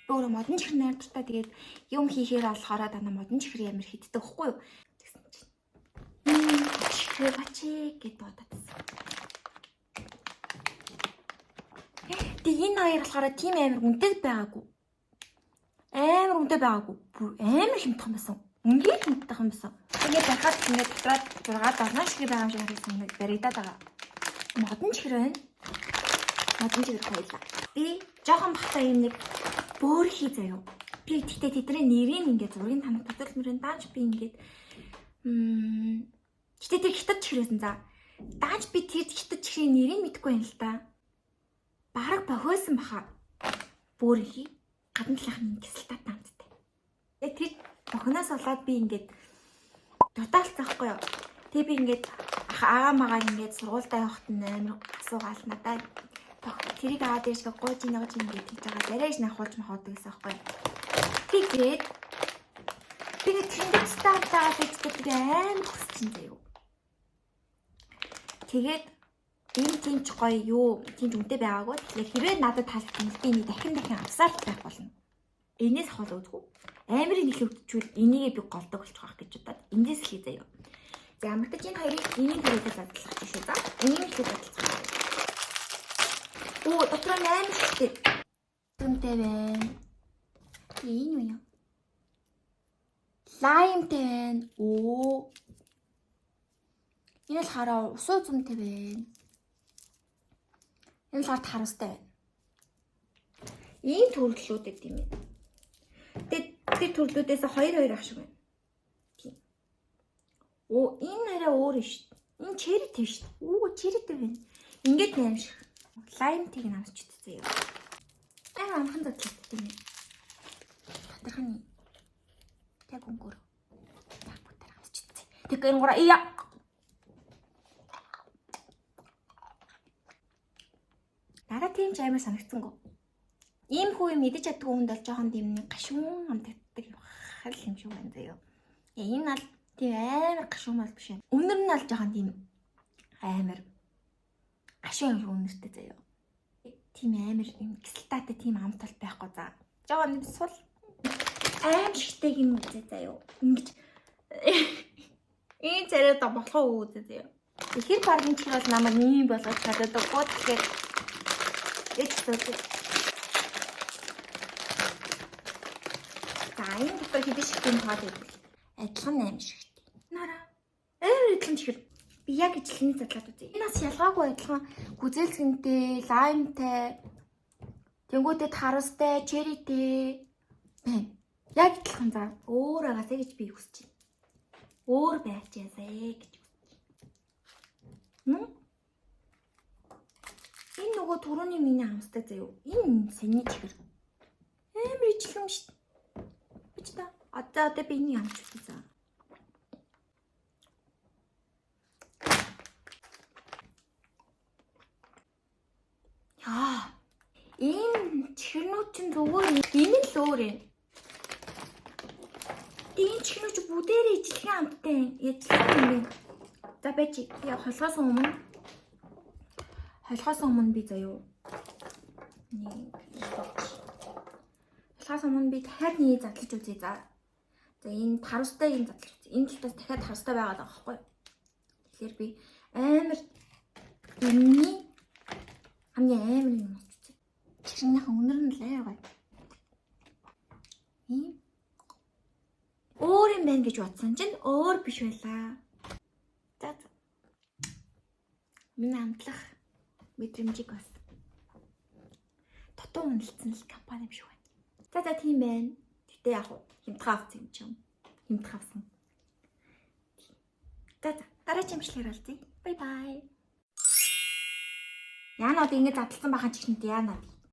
Би өөрөө модон чихэр найр дуртай. Тэгээд юм хийхээр болохоор дана модон чихэр ямар хийддэг байхгүй юу? Тэгсэн чинь. Чихэр бачи гэд бодоодсэн. Тэгээд энэ хоёр болохоор тийм амар үнэтэй байгаагүй. Амар үнэтэй байгаагүй. Бүр амар хэмтэх юм байсан. Үнгээр хэмтэх юм байсан. Тэгээд дахиад ингээд дотроо 6-7 чихэр байгаа юм шиг харагдсан нэг баригдаад байгаа. Модон чихэр байна. Модон чихэр хоёлаа. Би жоохон бахта юм нэг бөөр хий заяа. Би тэгтээ тэдний нэрийг ингээд зургийг танах тодорхой мөрөнд дааж би ингээд гэтээ тэр хятад чихрээсэн за. Дааж би тэр хятад чихрийн нэрийг мэдэхгүй юм л та. Бараг бохиосон баха. Бөөр хий гадна талынхны кислотат таамттай. Тэр бохоноос болоод би ингээд дутаалцахгүй юу. Тэгээ би ингээд агаа магаа ингээд сургуультай явахт амар асуугаал надад тэрийг аваад ирж гооч нэг ингэж хийж байгаа зарайж нахуулж махаад гэсэн аахгүй. Тэгээд би нэг тэндстаатаа фиксдэг амар хүссэн заяа. Тэгээд энэ тиймч гоё юу тиймч үнэтэй байгаагүй. Тэгэхээр хэрвээ надад таалагдсан би энийг дахин авсаар байх болно. Энээс хол үүдгүй. Амарын их өвчүүл энийгээ би голдог болчих واخ гэж бодоод эндээс л хий заяа. За ямар ч энэ хоёрыг энийг хэрэглэж бодлох гэж шүү. За энийг л бодлох. Оо дотор амар шигтэй. Зүмтэй байна. Энэ юу юм? Лаймтэй байна. Оо. Энэ л хараа усуу зүмтэй байна. Энэ л хард харамстай байна. Ийм төрлүүд гэдэг юм ээ. Тэр төрлүүдээс 2 ах шиг байна. Тийм. Оо энэ арай өөр шүү дээ. Энэ черритэй шүү дээ. Оо черритэй байна. Ингээд нэм шиг. Лаймтыг намсч үзье. Амхан задлаа тийм ээ. Тодорхой. Тэг өнгөр. Яг бүтээр намсч үзье. Тэг өнгөрөө ия. Надад тийм ч амар санагдсангүй. Ийм хүү юм мэдэж чаддгүй хүнд бол жоохон тийм нэг гашуун амтдаг хал юм шиг байна заяа. Энэ бол тийм амар гашуун бол биш. Үнэр нь бол жоохон тийм амар гашуун юм үнэртэй заяа. Тийм амар юм кислотатай тийм амтал байхгүй за. Жоохон сул аим шигтэй юм үзээ заяа. Ингэж энэ царайд болох уу үзээ заяа. Ихэр паргийн чихэр бол намайг ийм болгож чаддаг. Тэгэхээр энэ дотор хэдэн шигтэй тоод байдаг. Адилхан 8 шигтэй. Нараа. Адилхан чихэр. Би яг ижлэний задлаад үзье. Энэ бас ялгаагүй адилхан гүзээлсэнтэй, лаймтай, тэнгуүтэд харустай, черритэй байна. Яг адилхан за. Өөр агаасаа гэж би хүсэж байна. Өөр байж яасаа гэж хүсэж байна. Энэ нөгөө түрүүний миний хамстай заяа. Энэ сэний чихэр. Амар ижлэм шүү дээ. Одоо би энийг амч үзье. Яа. Энэ чихэрнүүд чинь зүгээр энэ л өөр юм. Энэ чихэрнүүд бүгдээрээ ижлэхэн амттай ижлэхэн юм байна. За байж холхоос өмнө би заяа. Холхоос өмнө би дахиад нэг задлаж үзье за. За энэ харустай юм задлаж үзье. Энэ талаас дахиад харустай байгаад байгаа байхгүй. Тэгэхээр би амар энэний хамгийн амар юм үзье. Чихрийнхаа үнэр нь л аяагаа. Ийм өөр юм байна гэж бодсон чинь өөр биш байлаа. За. Миний амтлах мэдрэмжийг бас дутуу үнэлсэн л компани юм шиг байна. За тийм байна. Гэтэ яг хэмтэх авсан юм чинь. Хэмтэх авсан. За дараагийн имшлэр олзъя. Бай бай. Яанууд ингэ задлсан бахан чихнэд яанаа.